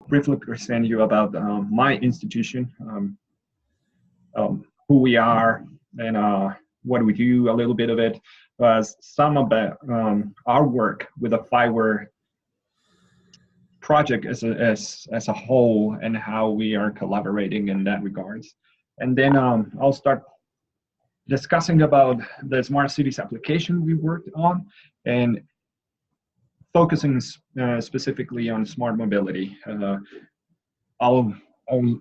briefly present you about my institution, who we are, and what we do, a little bit of it, was some of the, our work with the FIWARE project as a whole, and how we are collaborating in that regards. And then I'll start discussing about the smart cities application we worked on, and focusing specifically on smart mobility. I'll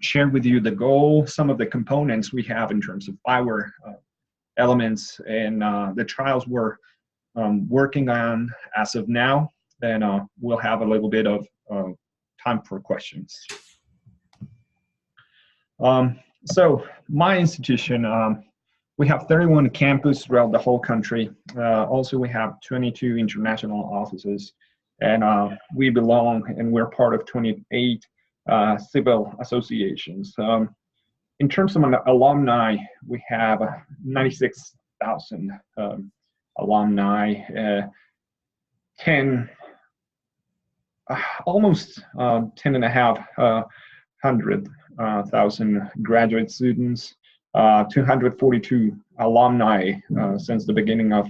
share with you the goal, some of the components we have in terms of FIWARE elements, and the trials we're working on as of now. Then we'll have a little bit of time for questions. So my institution, we have 31 campuses throughout the whole country. Also, we have 22 international offices, and we belong and we're part of 28 civil associations. In terms of alumni, we have 96,000 alumni, almost 10,500,000 graduate students, 242 alumni since the beginning of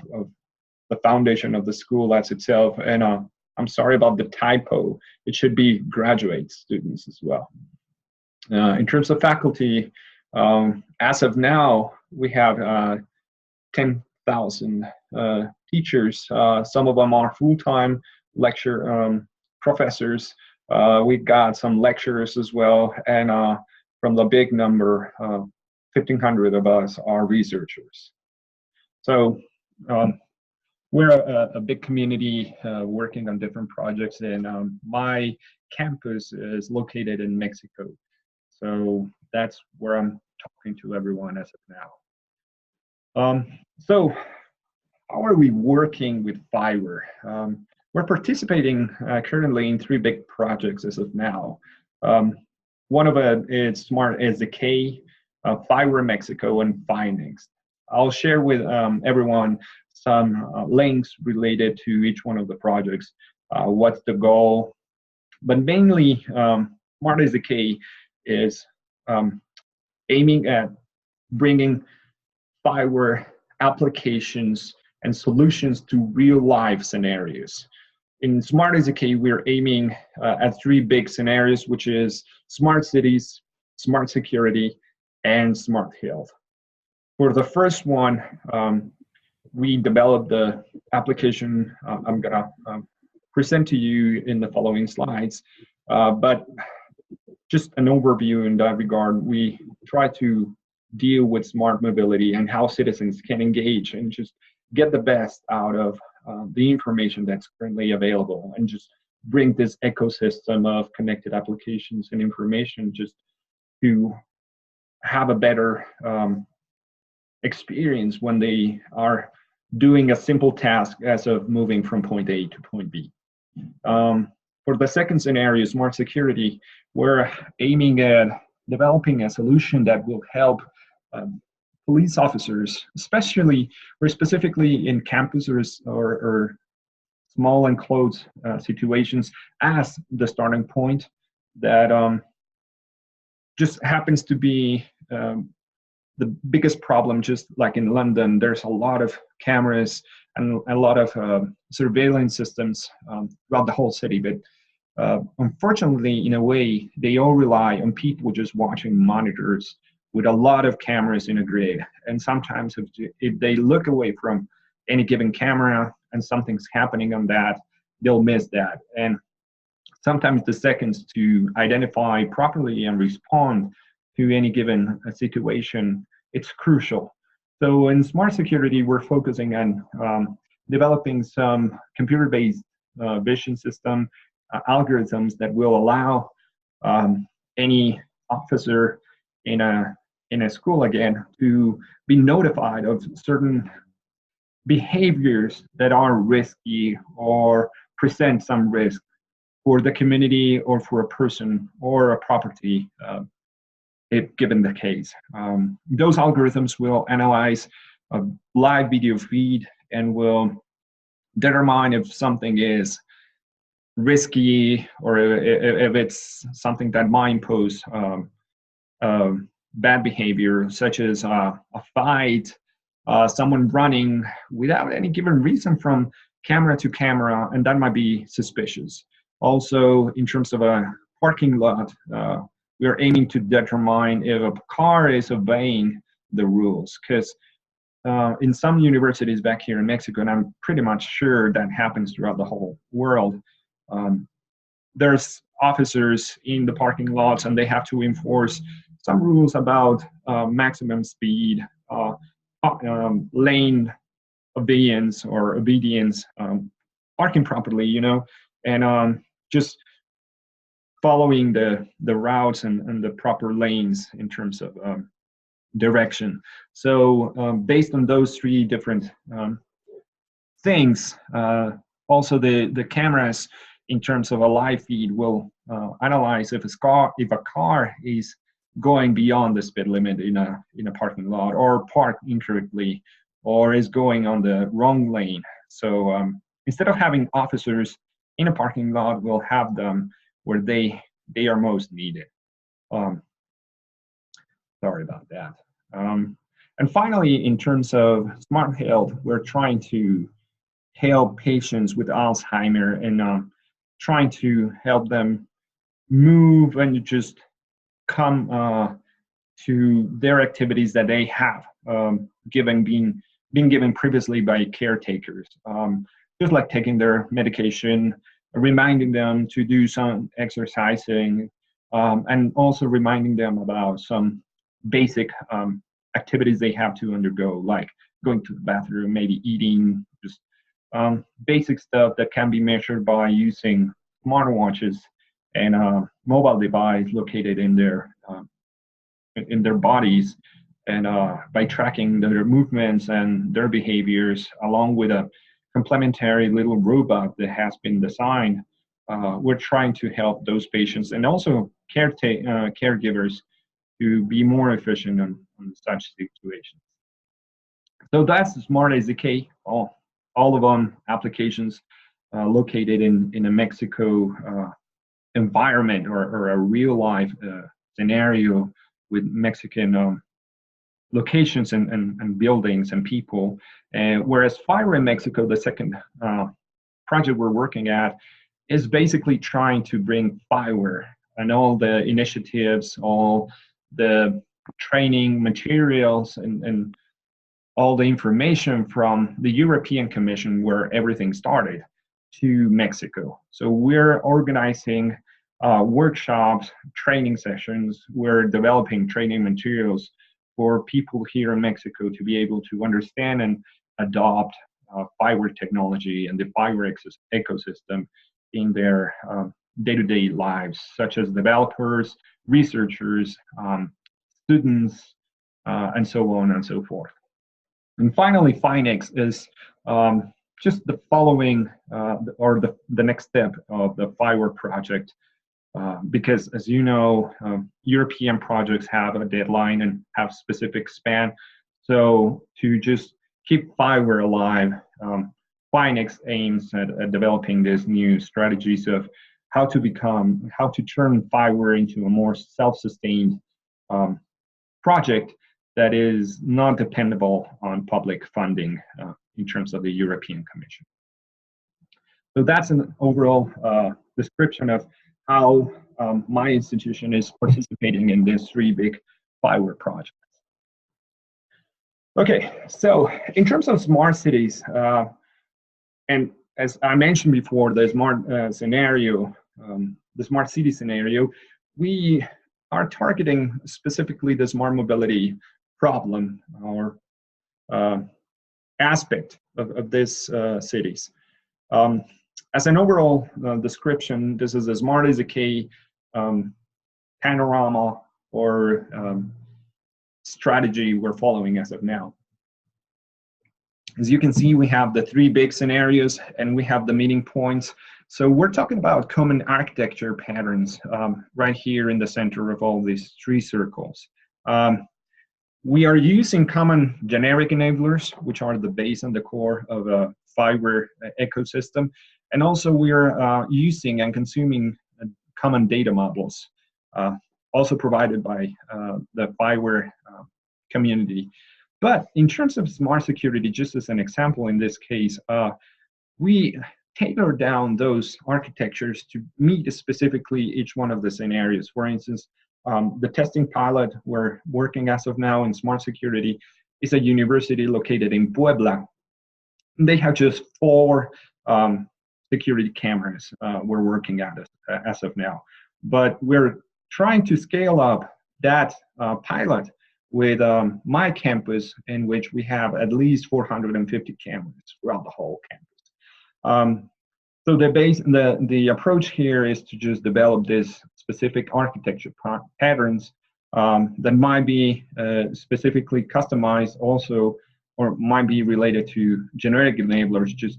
the foundation of the school as itself. And I'm sorry about the typo. It should be graduate students as well. In terms of faculty, as of now, we have 10,000 teachers. Some of them are full-time lecture professors. We've got some lecturers as well, and from the big number, 1,500 of us are researchers. So we're a big community working on different projects, and my campus is located in Mexico. So that's where I'm talking to everyone as of now. So how are we working with FIWARE? We're participating currently in 3 big projects as of now. One of it is Smart SDK, FIWARE Mexico, and FINEXT. I'll share with everyone some links related to each one of the projects, what's the goal. But mainly, Smart SDK is aiming at bringing FIWARE applications and solutions to real-life scenarios. In Smart SDK, we're aiming at 3 big scenarios, which is smart cities, smart security, and smart health. For the first one, we developed the application I'm gonna present to you in the following slides. But just an overview in that regard, we try to deal with smart mobility and how citizens can engage and just get the best out of the information that's currently available, and just bring this ecosystem of connected applications and information just to have a better experience when they are doing a simple task as of moving from point A to point B. For the second scenario, smart security, we're aiming at developing a solution that will help police officers, especially or specifically in campuses or small enclosed situations, as the starting point. That just happens to be the biggest problem. Just like in London, there's a lot of cameras and a lot of surveillance systems throughout the whole city, but unfortunately, in a way, they all rely on people just watching monitors with a lot of cameras in a grid. And sometimes if they look away from any given camera and something's happening on that, they'll miss that. And sometimes the seconds to identify properly and respond to any given situation, it's crucial. So in smart security, we're focusing on developing some computer-based vision system algorithms that will allow any officer in a school, again, to be notified of certain behaviors that are risky or present some risk for the community or for a person or a property, if given the case. Those algorithms will analyze a live video feed and will determine if something is risky, or if it's something that might impose bad behavior, such as a fight, someone running without any given reason from camera to camera, and that might be suspicious. Also, in terms of a parking lot, we are aiming to determine if a car is obeying the rules, because in some universities back here in Mexico, and I'm pretty much sure that happens throughout the whole world, there's officers in the parking lots, and they have to enforce some rules about maximum speed, lane obedience or obedience, parking properly, you know, and just following the routes and the proper lanes in terms of direction. So based on those three different things, also the cameras in terms of a live feed will analyze if a car is going beyond the speed limit in a parking lot, or parked incorrectly, or is going on the wrong lane. So instead of having officers in a parking lot, we'll have them where they are most needed. Sorry about that. And finally, in terms of smart health, we're trying to help patients with Alzheimer, and trying to help them move and just come to their activities that they have been given previously by caretakers, just like taking their medication, reminding them to do some exercising, and also reminding them about some basic activities they have to undergo, like going to the bathroom, maybe eating, just basic stuff that can be measured by using smartwatches and a mobile device located in their bodies, and by tracking their movements and their behaviors, along with a complementary little robot that has been designed. We're trying to help those patients and also caregivers to be more efficient on such situations. So that's Smart SDK, all of them applications located in a Mexico environment, or a real life scenario with Mexican locations and buildings and people. Whereas FIWARE in Mexico, the second project we're working at, is basically trying to bring FIWARE and all the initiatives, all the training materials, and all the information from the European Commission, where everything started, to Mexico. So we're organizing workshops, training sessions. We're developing training materials for people here in Mexico to be able to understand and adopt FIWARE technology and the FIWARE ecosystem in their day-to-day lives, such as developers, researchers, students, and so on and so forth. And finally, FINEX is just the following, or the next step of the FIWARE project, because as you know, European projects have a deadline and have specific span. So to just keep FIWARE alive, FINEX aims at developing these new strategies of how to turn FIWARE into a more self-sustained project that is not dependable on public funding in terms of the European Commission. So that's an overall description of how my institution is participating in these three big FIWARE projects. Okay, so in terms of smart cities, and as I mentioned before, the smart scenario, the smart city scenario, we are targeting specifically the smart mobility problem or aspect of these cities. As an overall description, this is a smart SDK panorama or strategy we're following as of now. As you can see, we have the three big scenarios and we have the meeting points. So we're talking about common architecture patterns right here in the center of all these three circles. We are using common generic enablers, which are the base and the core of a FIWARE ecosystem. And also we're using and consuming common data models, also provided by the FIWARE community. But in terms of smart security, just as an example in this case, we tailor down those architectures to meet specifically each one of the scenarios. For instance, the testing pilot we're working as of now in smart security is a university located in Puebla. They have just 4 security cameras we're working at as of now. But we're trying to scale up that pilot with my campus, in which we have at least 450 cameras throughout the whole campus. So the approach here is to just develop this specific architecture patterns that might be specifically customized also, or might be related to generic enablers just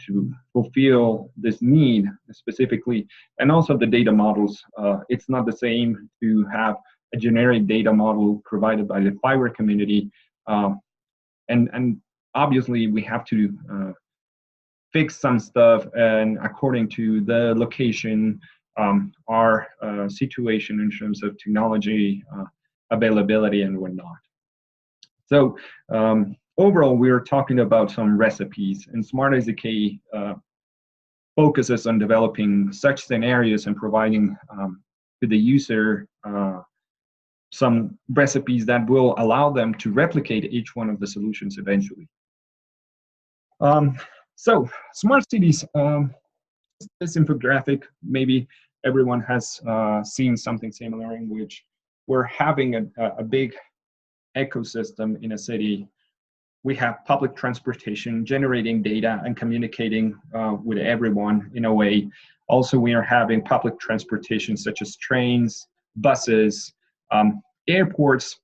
to fulfill this need specifically. And also the data models, it's not the same to have a generic data model provided by the FIWARE community. And obviously we have to fix some stuff, and according to the location, our situation in terms of technology, availability and whatnot. So overall, we are talking about some recipes, and Smart SDK focuses on developing such scenarios and providing to the user some recipes that will allow them to replicate each one of the solutions eventually. So smart cities, this infographic, maybe everyone has seen something similar, in which we're having a big ecosystem in a city. We have public transportation generating data and communicating with everyone in a way. Also, we are having public transportation such as trains, buses, airports,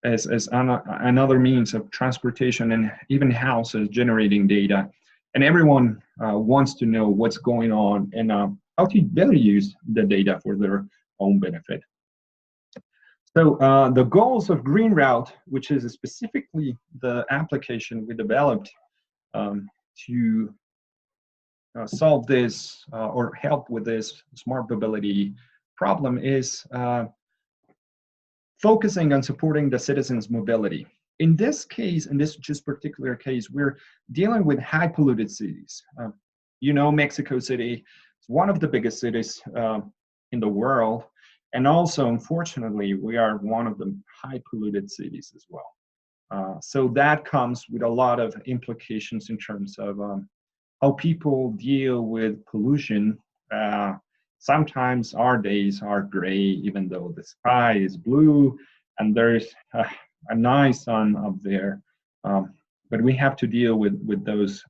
as another means of transportation, and even houses generating data. And everyone wants to know what's going on and how to better use the data for their own benefit. So the goals of Green Route, which is specifically the application we developed to solve this or help with this smart mobility problem, is focusing on supporting the citizens' mobility. In this case, in this just particular case, we're dealing with high polluted cities. You know, Mexico City is one of the biggest cities in the world. And also, unfortunately, we are one of the high polluted cities as well. So that comes with a lot of implications in terms of how people deal with pollution. Sometimes our days are gray, even though the sky is blue and there's a nice sun up there. But we have to deal with those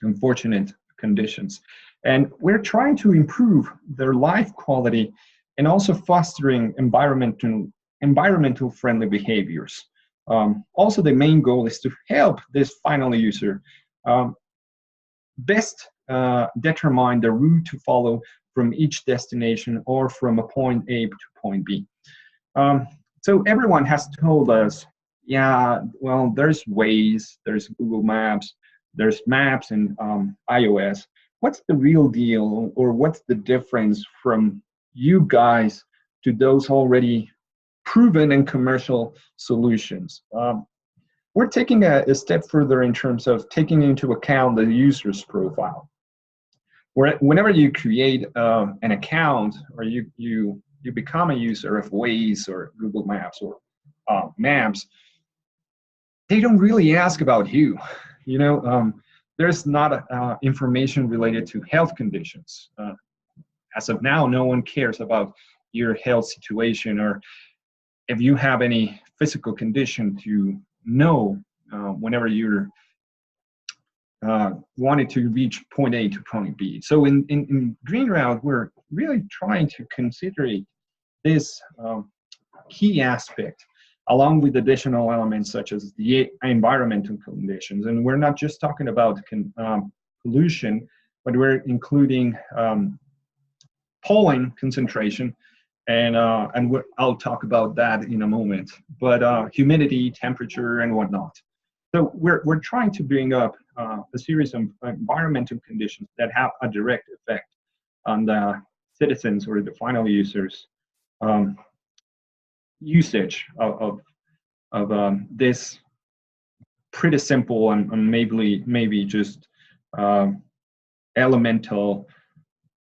unfortunate conditions. And we're trying to improve their life quality and also fostering environmental friendly behaviors. Also, the main goal is to help this final user best determine the route to follow from each destination or from a point A to point B. So everyone has told us, yeah, well, there's Waze, there's Google Maps, there's Maps and iOS. What's the real deal, or what's the difference from you guys to those already proven and commercial solutions? We're taking a step further in terms of taking into account the user's profile. Whenever you create an account, or you become a user of Waze or Google Maps or Maps, they don't really ask about you. You know, there's not information related to health conditions. As of now, no one cares about your health situation, or if you have any physical condition to know whenever you're wanted to reach point A to point B. So in Green Route, we're really trying to consider this key aspect, along with additional elements such as the environmental conditions. And we're not just talking about pollution, but we're including pollen concentration, and I'll talk about that in a moment, but humidity, temperature, and whatnot. So we're trying to bring up a series of environmental conditions that have a direct effect on the citizens or the final users um, usage of this pretty simple and maybe just elemental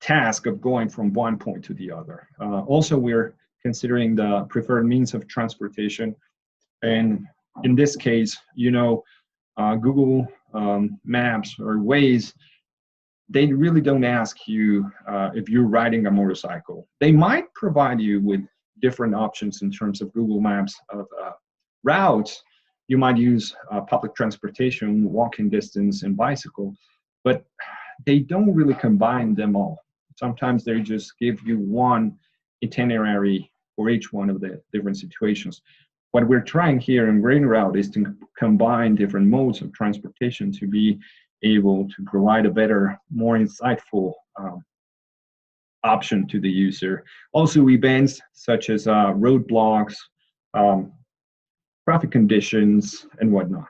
task of going from one point to the other. Also, we're considering the preferred means of transportation, and in this case, Google Maps or Waze, they really don't ask you if you're riding a motorcycle. They might provide you with different options in terms of Google Maps of routes. You might use public transportation, walking distance, and bicycle, but they don't really combine them all. Sometimes they just give you one itinerary for each one of the different situations. What we're trying here in Green Route is to combine different modes of transportation to be able to provide a better, more insightful option to the user. Also, events such as roadblocks, traffic conditions, and whatnot.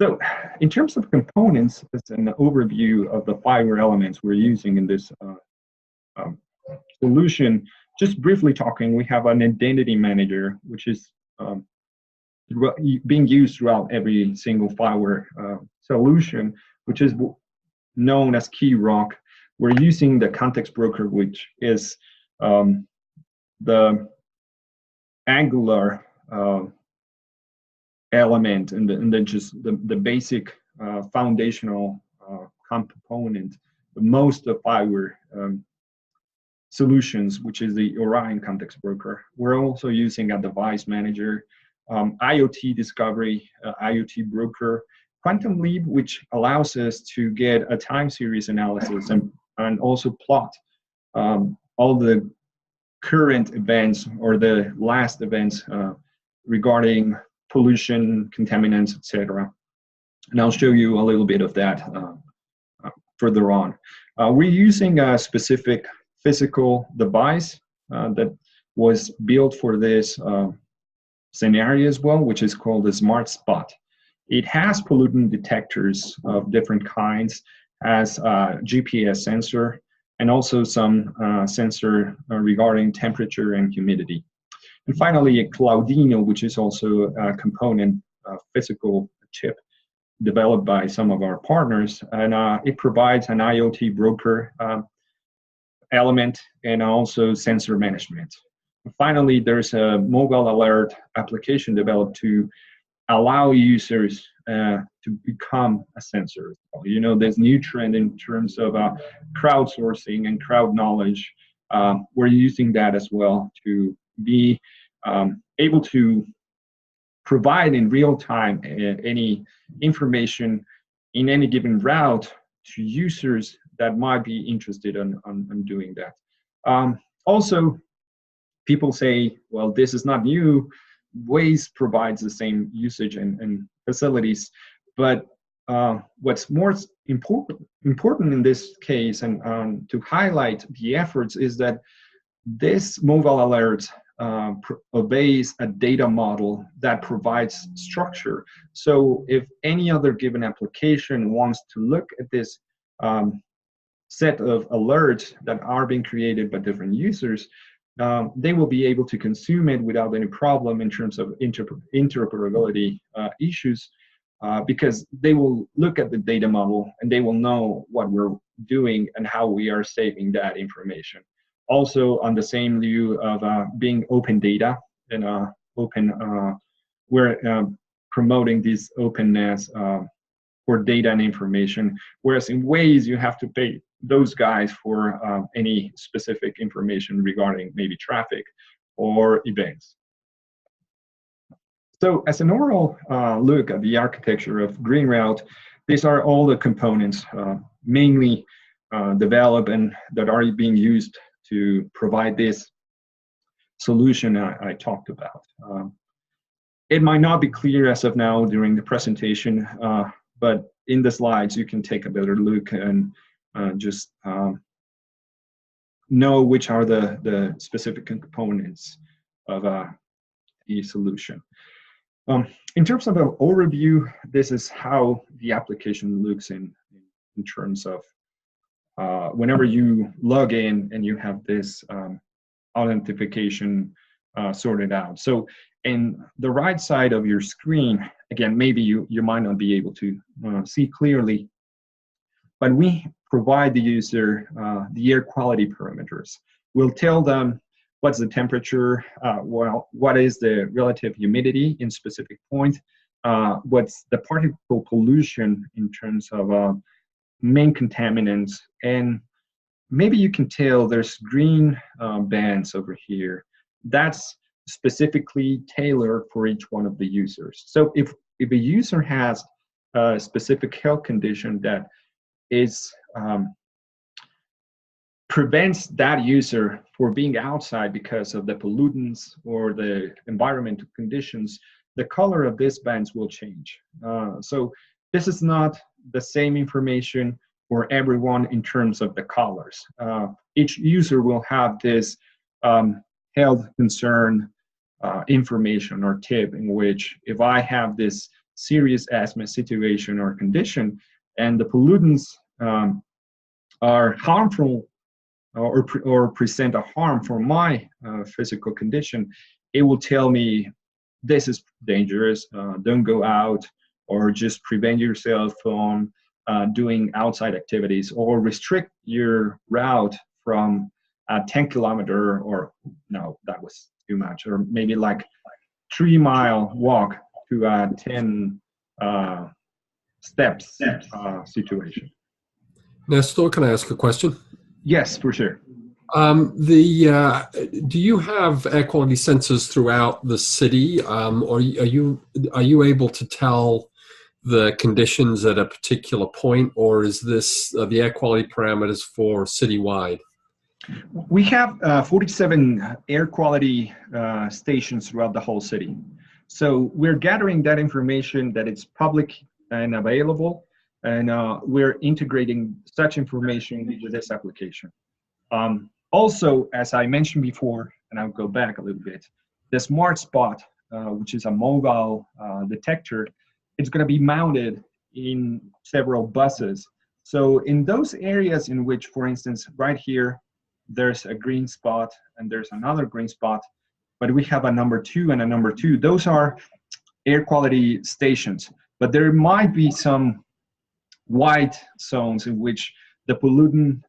So in terms of components, as an overview of the FIWARE elements we're using in this solution, just briefly talking, we have an identity manager, which is being used throughout every single FIWARE solution, which is known as KeyRock. We're using the context broker, which is the Angular element and then just the basic foundational component. Most of FIWARE solutions, which is the Orion context broker. We're also using a device manager, IoT discovery, IoT broker, Quantum Leap, which allows us to get a time series analysis and also plot all the current events or the last events regarding pollution, contaminants, etc. And I'll show you a little bit of that further on. We're using a specific physical device that was built for this scenario as well, which is called the Smart Spot. It has pollutant detectors of different kinds, has a GPS sensor, and also some sensor regarding temperature and humidity. And finally, a Cloudino, which is also a component, physical chip developed by some of our partners, and it provides an IoT broker element and also sensor management. And finally, there's a mobile alert application developed to allow users to become a sensor. You know, there's new trend in terms of crowdsourcing and crowd knowledge. We're using that as well to be able to provide in real time any information in any given route to users that might be interested in doing that. Also, people say, well, this is not new. Waze provides the same usage and facilities, but what's more important in this case and to highlight the efforts is that this mobile alert obeys a data model that provides structure. So if any other given application wants to look at this set of alerts that are being created by different users, they will be able to consume it without any problem in terms of interoperability issues, because they will look at the data model and they will know what we're doing and how we are saving that information. Also, on the same view of being open data and we're promoting this openness for data and information, whereas in Waze you have to pay those guys for any specific information regarding maybe traffic or events. So as an overall look at the architecture of Green Route, these are all the components mainly developed and that are being used to provide this solution I talked about. It might not be clear as of now during the presentation, but in the slides you can take a better look and just know which are the specific components of the solution. In terms of an overview, this is how the application looks in terms of whenever you log in and you have this authentication sorted out. So in the right side of your screen, again, maybe you might not be able to see clearly, but we provide the user the air quality parameters. We'll tell them what's the temperature, what is the relative humidity in specific point, what's the particle pollution in terms of main contaminants, and maybe you can tell there's green bands over here. That's specifically tailored for each one of the users. So if a user has a specific health condition that is prevents that user for being outside because of the pollutants or the environmental conditions, the color of these bands will change. So this is not the same information for everyone in terms of the colors. Each user will have this health concern information or tip in which if I have this serious asthma situation or condition and the pollutants are harmful or present a harm for my physical condition, it will tell me this is dangerous, don't go out, or just prevent yourself from doing outside activities, or restrict your route from a 10-kilometer, or no, that was too much, or maybe like 3-mile walk to a 10 steps situation. Nestor, can I ask a question? Yes, for sure. Do you have air quality sensors throughout the city, or are you able to tell the conditions at a particular point, or is this the air quality parameters for citywide? We have 47 air quality stations throughout the whole city. So we're gathering that information that it's public and available, and we're integrating such information with this application. Also, as I mentioned before, and I'll go back a little bit, the Smart Spot, which is a mobile detector, it's going to be mounted in several buses. So in those areas in which, for instance, right here, there's a green spot and there's another green spot, but we have a number 2 and a number 2. Those are air quality stations, but there might be some white zones in which the pollutant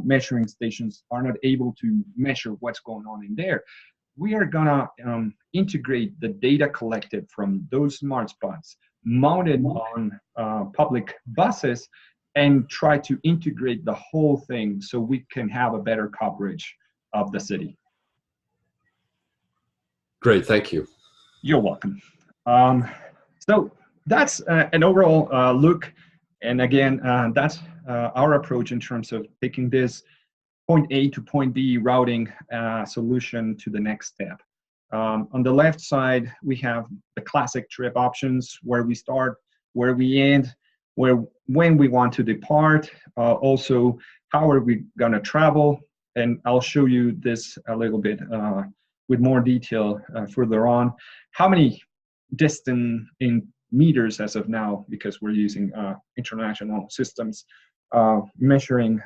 measuring stations are not able to measure what's going on in there. We are gonna integrate the data collected from those smart spots, mounted on public buses, and try to integrate the whole thing so we can have a better coverage of the city. Great, thank you. You're welcome. So that's an overall look. And again, that's our approach in terms of taking this point A to point B routing solution to the next step. On the left side, we have the classic trip options, where we start, where we end, when we want to depart, also how are we going to travel, and I'll show you this a little bit with more detail further on. How many distance in meters as of now, because we're using international systems measuring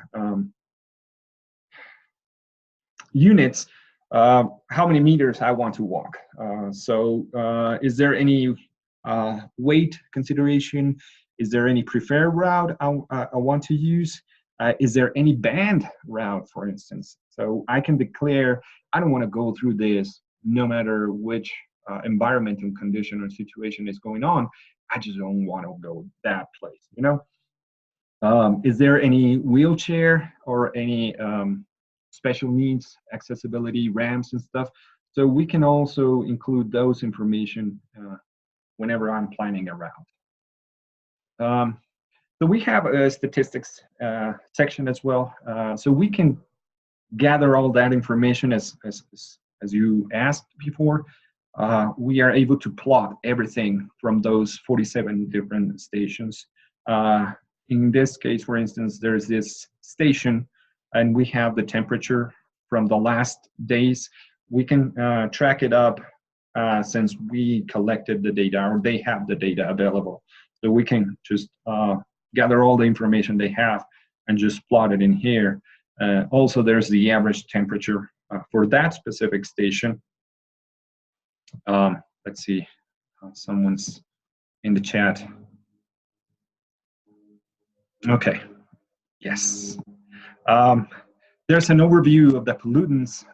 units, how many meters I want to walk. So is there any weight consideration? Is there any preferred route I want to use? Is there any band route, for instance? So I can declare I don't want to go through this no matter which environmental condition or situation is going on. I just don't want to go that place, you know? Is there any wheelchair or any special needs, accessibility, ramps and stuff? So we can also include those information whenever I'm planning a route. So we have a statistics section as well. So we can gather all that information as you asked before. We are able to plot everything from those 47 different stations. In this case, for instance, there's this station and we have the temperature from the last days. We can track it up since we collected the data, or they have the data available. So we can just gather all the information they have and just plot it in here. Also, there's the average temperature for that specific station. Let's see, someone's in the chat. Okay, yes. There's an overview of the pollutants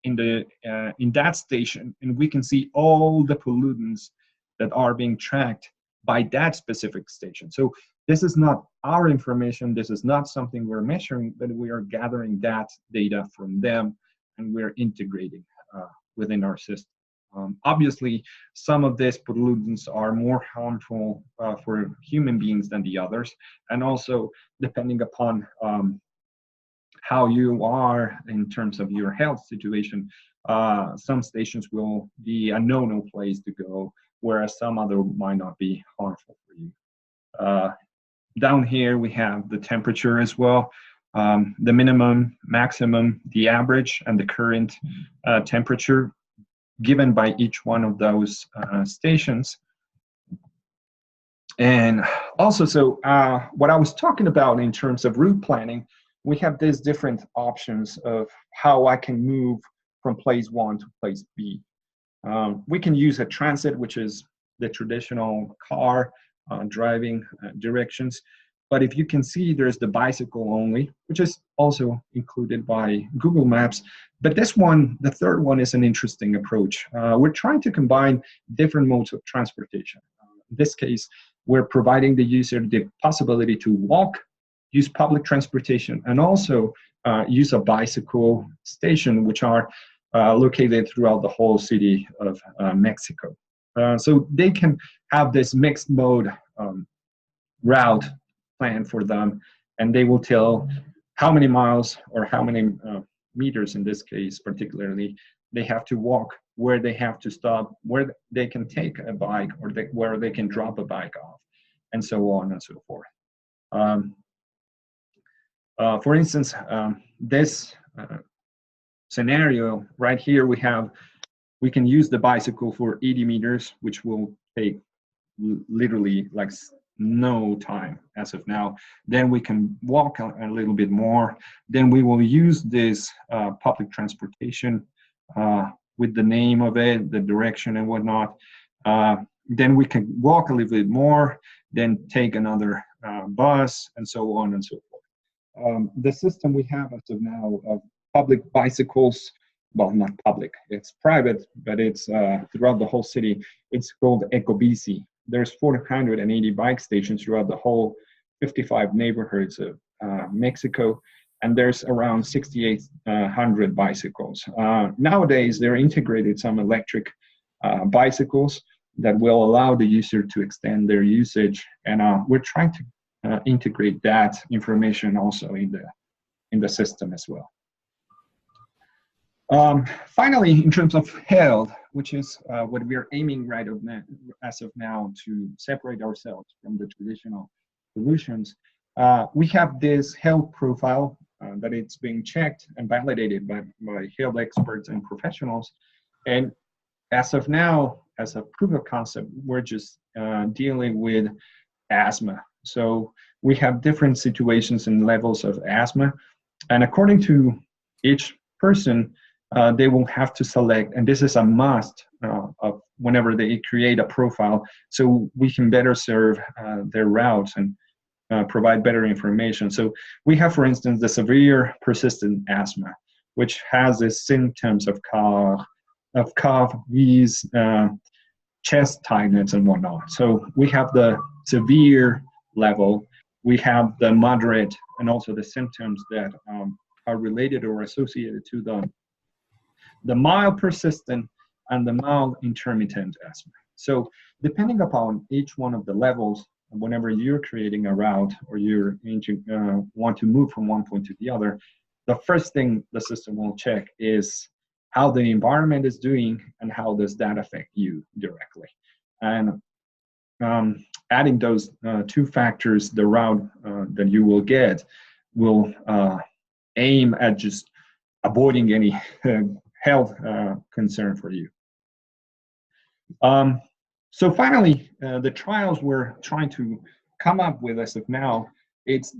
in that station, and we can see all the pollutants that are being tracked by that specific station. So this is not our information, this is not something we're measuring, but we are gathering that data from them and we're integrating within our system. Obviously, some of these pollutants are more harmful for human beings than the others, and also depending upon how you are in terms of your health situation, some stations will be a no-no place to go, whereas some other might not be harmful for you. Down here we have the temperature as well, the minimum, maximum, the average, and the current temperature given by each one of those stations. And also, so what I was talking about in terms of route planning, we have these different options of how I can move from place one to place B. We can use a transit, which is the traditional car driving directions. But if you can see, there's the bicycle only, which is also included by Google Maps. But this one, the third one, is an interesting approach. We're trying to combine different modes of transportation. In this case, we're providing the user the possibility to walk, use public transportation, and also use a bicycle station, which are located throughout the whole city of Mexico. So they can have this mixed mode route planned for them, and they will tell how many miles or how many meters in this case particularly they have to walk, where they have to stop, where they can take a bike, or where they can drop a bike off, and so on and so forth. For instance, this scenario right here, we can use the bicycle for 80 meters, which will take literally like no time as of now. Then we can walk a little bit more. Then we will use this public transportation with the name of it, the direction and whatnot. Then we can walk a little bit more, then take another bus, and so on and so forth. The system we have as of now of public bicycles, well, not public, it's private, but it's throughout the whole city. It's called EcoBici. There's 480 bike stations throughout the whole 55 neighborhoods of Mexico, and there's around 6,800 bicycles. Nowadays, they're integrated some electric bicycles that will allow the user to extend their usage, and we're trying to integrate that information also in the system as well. Finally, in terms of health, which is what we are aiming right as of now to separate ourselves from the traditional solutions, we have this health profile that it's being checked and validated by health experts and professionals. And as of now, as a proof of concept, we're just dealing with asthma. So we have different situations and levels of asthma. And according to each person, they will have to select, and this is a must of whenever they create a profile, so we can better serve their routes and provide better information. So we have, for instance, the severe persistent asthma, which has the symptoms of cough, wheeze, chest tightness, and whatnot. So we have the severe level, we have the moderate, and also the symptoms that are related or associated to the mild persistent and the mild intermittent asthma. So depending upon each one of the levels, whenever you're creating a route or you want to move from one point to the other, the first thing the system will check is how the environment is doing and how does that affect you directly. And adding those two factors, the route that you will get will aim at just avoiding any health concern for you. So finally, the trials we're trying to come up with as of now, it's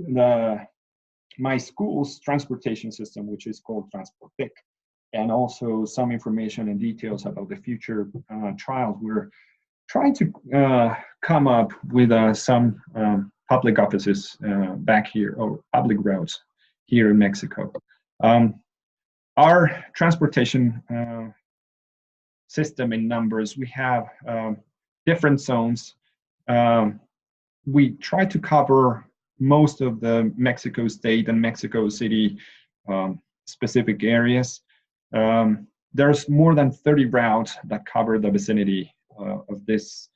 my school's transportation system, which is called Transportec, and also some information and details about the future trials. We're trying to come up with some public offices back here, or public routes here in Mexico. Our transportation system in numbers, we have different zones. We try to cover most of the Mexico State and Mexico City specific areas. There's more than 30 routes that cover the vicinity of this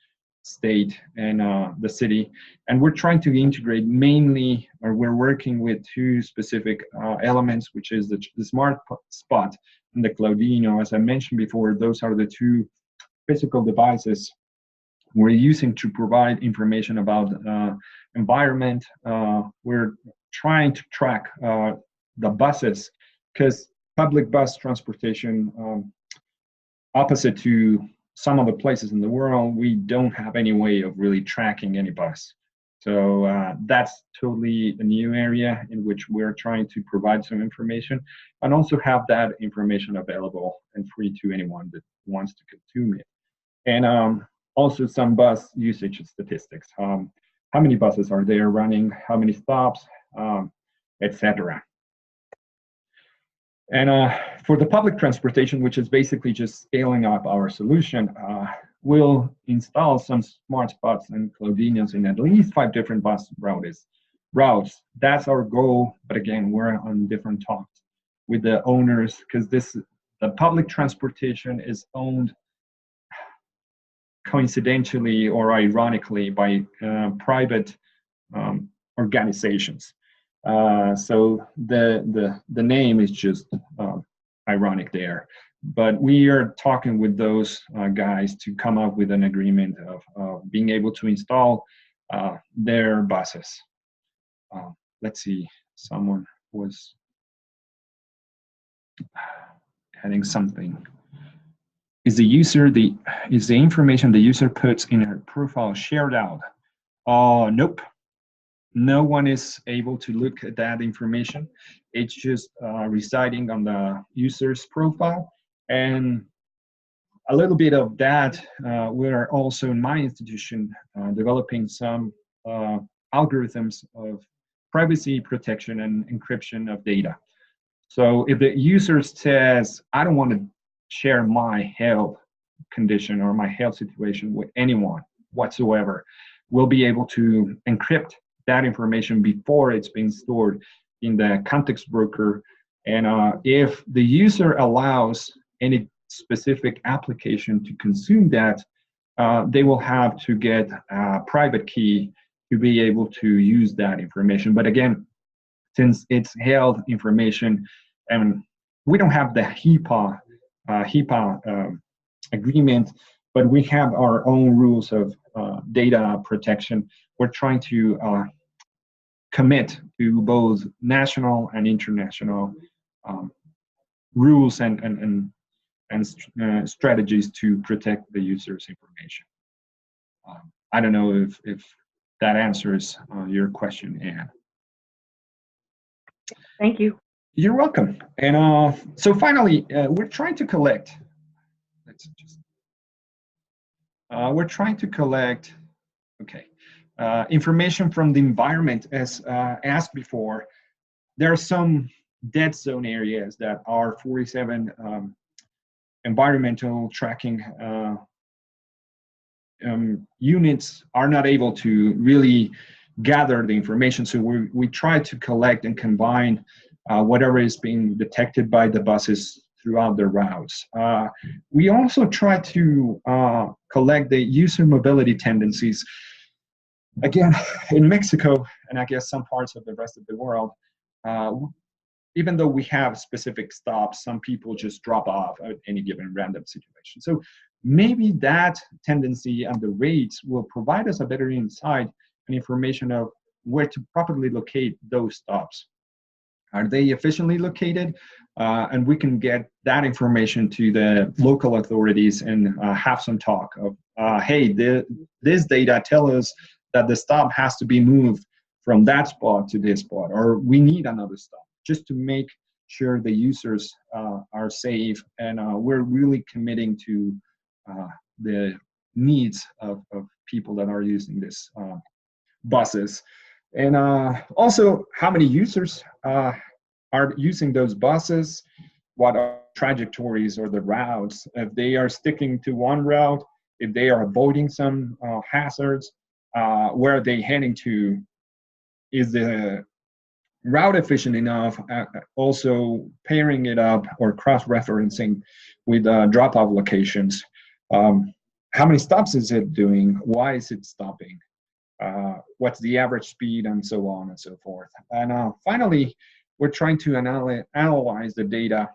state and the city, and we're trying to integrate mainly, or we're working with two specific elements, which is the smart spot and the Claudino. As I mentioned before, those are the two physical devices we're using to provide information about environment. We're trying to track the buses, because public bus transportation, opposite to some of the places in the world, we don't have any way of really tracking any bus. So that's totally a new area in which we're trying to provide some information, and also have that information available and free to anyone that wants to consume it. And also some bus usage statistics. How many buses are there running? How many stops? Etc. And for the public transportation, which is basically just scaling up our solution, we'll install some smart spots and Claudinos in at least 5 different bus routes. That's our goal, but again, we're on different talks with the owners, because the public transportation is owned coincidentally or ironically by private organizations. So the name is just ironic there. But we are talking with those guys to come up with an agreement of being able to install their buses. Let's see, someone was adding something. Is the information the user puts in her profile shared out? Nope. No one is able to look at that information. It's just residing on the user's profile. And a little bit of that, we're also in my institution developing some algorithms of privacy protection and encryption of data. So if the user says, I don't want to share my health condition or my health situation with anyone whatsoever, we'll be able to encrypt that information before it's being stored in the context broker. And if the user allows any specific application to consume that, they will have to get a private key to be able to use that information. But again, since it's held information, and we don't have the HIPAA agreement, but we have our own rules of data protection. We're trying to commit to both national and international rules and strategies to protect the user's information. I don't know if that answers your question, Anne. Thank you. You're welcome. And so finally, we're trying to collect. We're trying to collect, information from the environment. As asked before, there are some dead zone areas that our 47 environmental tracking units are not able to really gather the information. So we try to collect and combine whatever is being detected by the buses throughout their routes. We also try to collect the user mobility tendencies. Again, in Mexico, and I guess some parts of the rest of the world, even though we have specific stops, some people just drop off at any given random situation. So maybe that tendency and the rates will provide us a better insight and information of where to properly locate those stops. Are they efficiently located? and we can get that information to the local authorities and have some talk of, hey, this data tell us that the stop has to be moved from that spot to this spot, or we need another stop, just to make sure the users are safe, and we're really committing to the needs of people that are using this buses. And also, how many users are using those buses, what are trajectories or the routes, if they are sticking to one route, if they are avoiding some hazards, where are they heading to, is the route efficient enough, also pairing it up or cross-referencing with drop-off locations. How many stops is it doing? Why is it stopping? What's the average speed, and so on and so forth. And finally, we're trying to analyze the data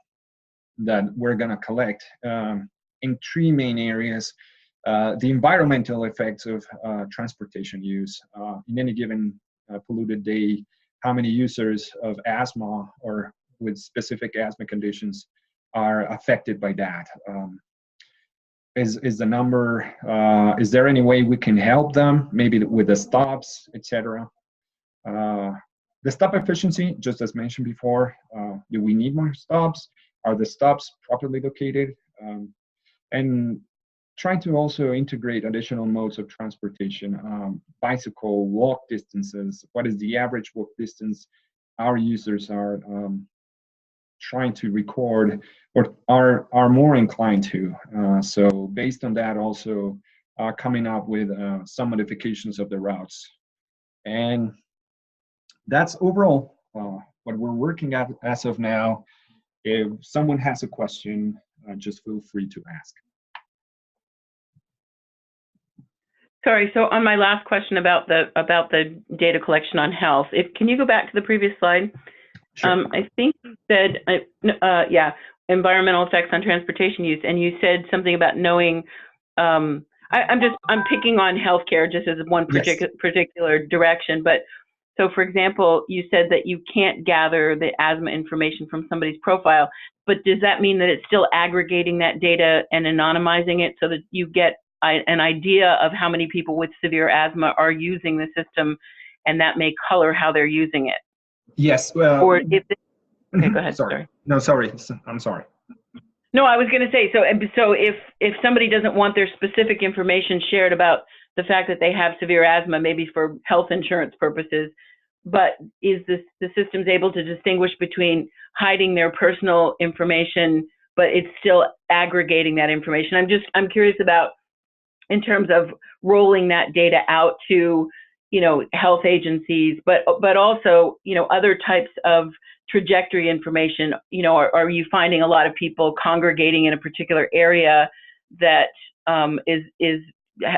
that we're going to collect in three main areas. The environmental effects of transportation use in any given polluted day, how many users of asthma or with specific asthma conditions are affected by that. Is the number, is there any way we can help them, maybe with the stops, etc.? The stop efficiency, just as mentioned before, do we need more stops? Are the stops properly located? And trying to also integrate additional modes of transportation, bicycle, walk distances, what is the average walk distance our users are trying to record or are more inclined to. So based on that, also coming up with some modifications of the routes. And that's overall what we're working at as of now. If someone has a question, just feel free to ask. Sorry, so on my last question about the data collection on health, can you go back to the previous slide? Sure. I think you said, environmental effects on transportation use, and you said something about knowing. I'm picking on healthcare just as one particular direction, but so for example, you said that you can't gather the asthma information from somebody's profile, but does that mean that it's still aggregating that data and anonymizing it so that you get an idea of how many people with severe asthma are using the system, and that may color how they're using it? Yes. Well. Or if okay, go ahead. Sorry. No, sorry. I'm sorry. No, I was going to say, so if somebody doesn't want their specific information shared about the fact that they have severe asthma, maybe for health insurance purposes, but is the system's able to distinguish between hiding their personal information, but it's still aggregating that information? I'm curious about, in terms of rolling that data out to, health agencies, but also, other types of trajectory information. Are you finding a lot of people congregating in a particular area that is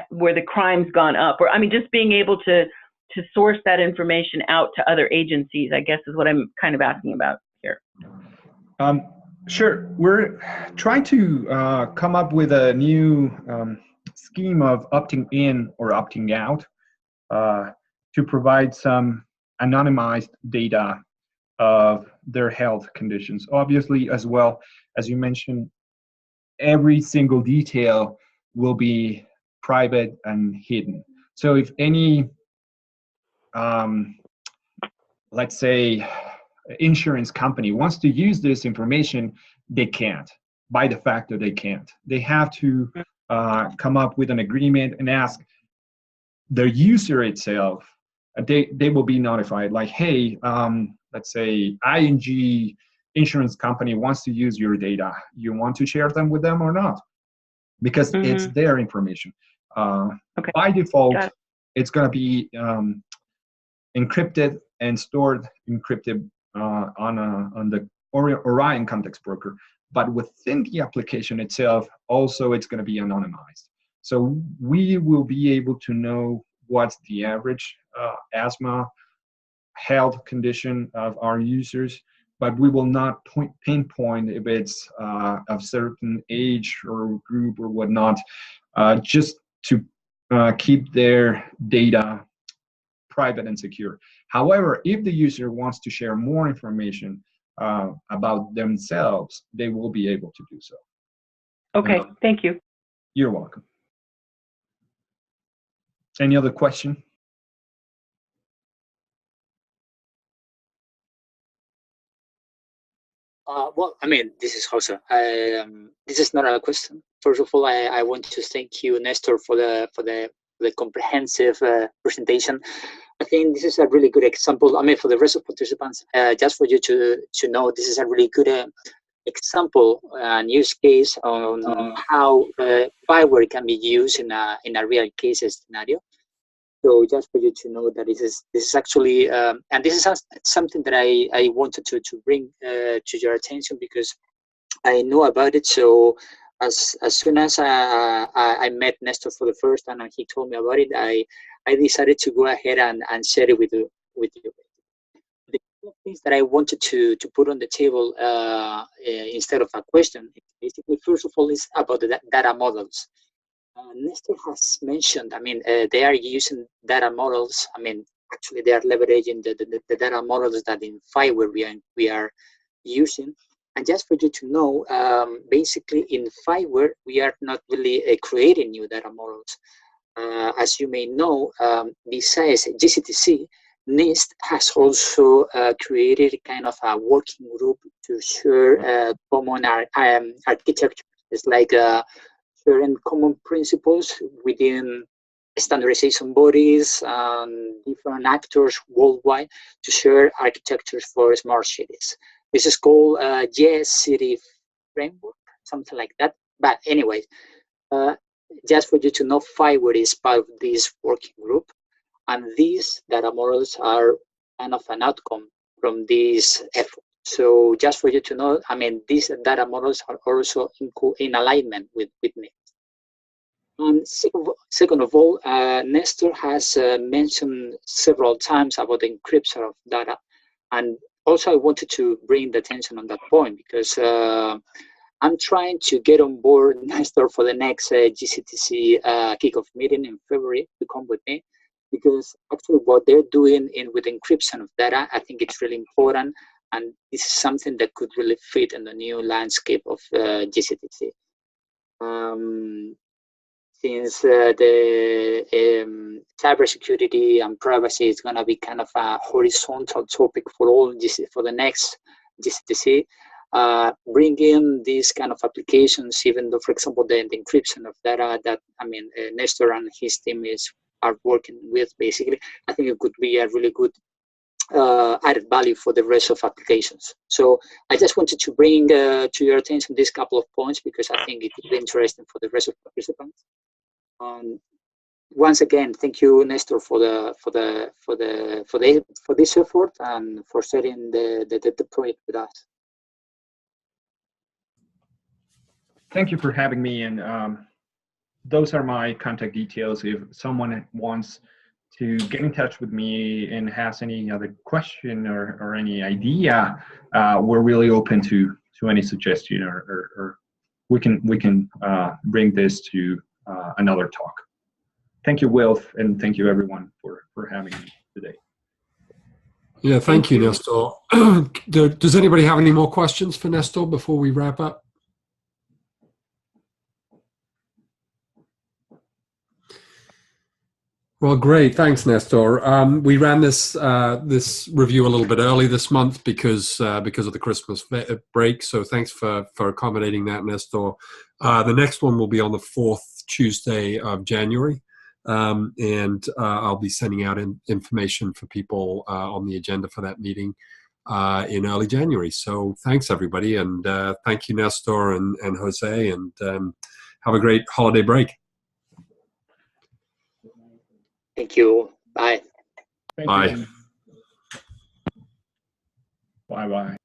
where the crime's gone up? Or, just being able to source that information out to other agencies, I guess, is what I'm kind of asking about here. Sure. We're trying to come up with a new scheme of opting in or opting out to provide some anonymized data of their health conditions. Obviously, as well, as you mentioned, every single detail will be private and hidden. So if any, let's say, insurance company wants to use this information, they can't. By de facto, they can't. They have to come up with an agreement and ask the user itself. They will be notified, like, hey, let's say ING insurance company wants to use your data. You want to share them with them or not? Because it's their information. Okay. By default, it's going to be encrypted and stored encrypted on the Orion context broker. But within the application itself, also it's going to be anonymized. So we will be able to know what's the average asthma health condition of our users, but we will not pinpoint if it's of certain age or group or whatnot, just to keep their data private and secure. However, if the user wants to share more information, about themselves, they will be able to do so. Okay, thank you. You're welcome. Any other question? Well, I mean, this is Jose. This is not a question. First of all, I want to thank you, Nestor, for the comprehensive presentation. I think this is a really good example. I mean, for the rest of participants, just for you to know, this is a really good example and use case on how FIWARE can be used in a real case scenario. So just for you to know that this is actually, and this is something that I wanted to bring to your attention because I know about it. So as soon as I met Nestor for the first time and he told me about it, I decided to go ahead and share it with you. The things that I wanted to put on the table instead of a question, basically, first of all, is about the data models. Nestor has mentioned, I mean, they are using data models. I mean, actually, they are leveraging the data models that in FIWARE we are using. And just for you to know, basically in FIWARE, we are not really creating new data models. As you may know, besides GCTC, NIST has also created kind of a working group to share common architecture. It's like sharing common principles within standardization bodies and different actors worldwide to share architectures for smart cities. This is called Yes City Framework, something like that. But anyway, just for you to know, FIWARE is part of this working group, and these data models are kind of an outcome from this effort. So just for you to know, I mean, these data models are also in alignment with NIST. And second of all, Nestor has mentioned several times about the encryption of data. And also I wanted to bring the attention on that point because I'm trying to get on board Nestor for the next GCTC kickoff meeting in February to come with me, because actually what they're doing with encryption of data, I think it's really important, and this is something that could really fit in the new landscape of GCTC. Since the cybersecurity and privacy is going to be kind of a horizontal topic for for the next GCTC, bring in these kind of applications, even though, for example, the encryption of data that, I mean, Nestor and his team are working with, basically, I think it could be a really good added value for the rest of applications. So I just wanted to bring to your attention these couple of points because I think it would be interesting for the rest of participants. Once again, thank you, Nestor, for this effort and for sharing the project with us. Thank you for having me, and those are my contact details. If someone wants to get in touch with me and has any other question or any idea, we're really open to any suggestion, or we can bring this to another talk. Thank you, Wilf, and thank you everyone for having me today. Yeah, thank you, Nestor. Does anybody have any more questions for Nestor before we wrap up? Well, great. Thanks, Nestor. We ran this review a little bit early this month because of the Christmas break. So thanks for accommodating that, Nestor. The next one will be on the 4th Tuesday of January. And I'll be sending out information for people on the agenda for that meeting in early January. So thanks, everybody. And thank you, Nestor and Jose. And have a great holiday break. Thank you. Bye. Bye. Bye-bye.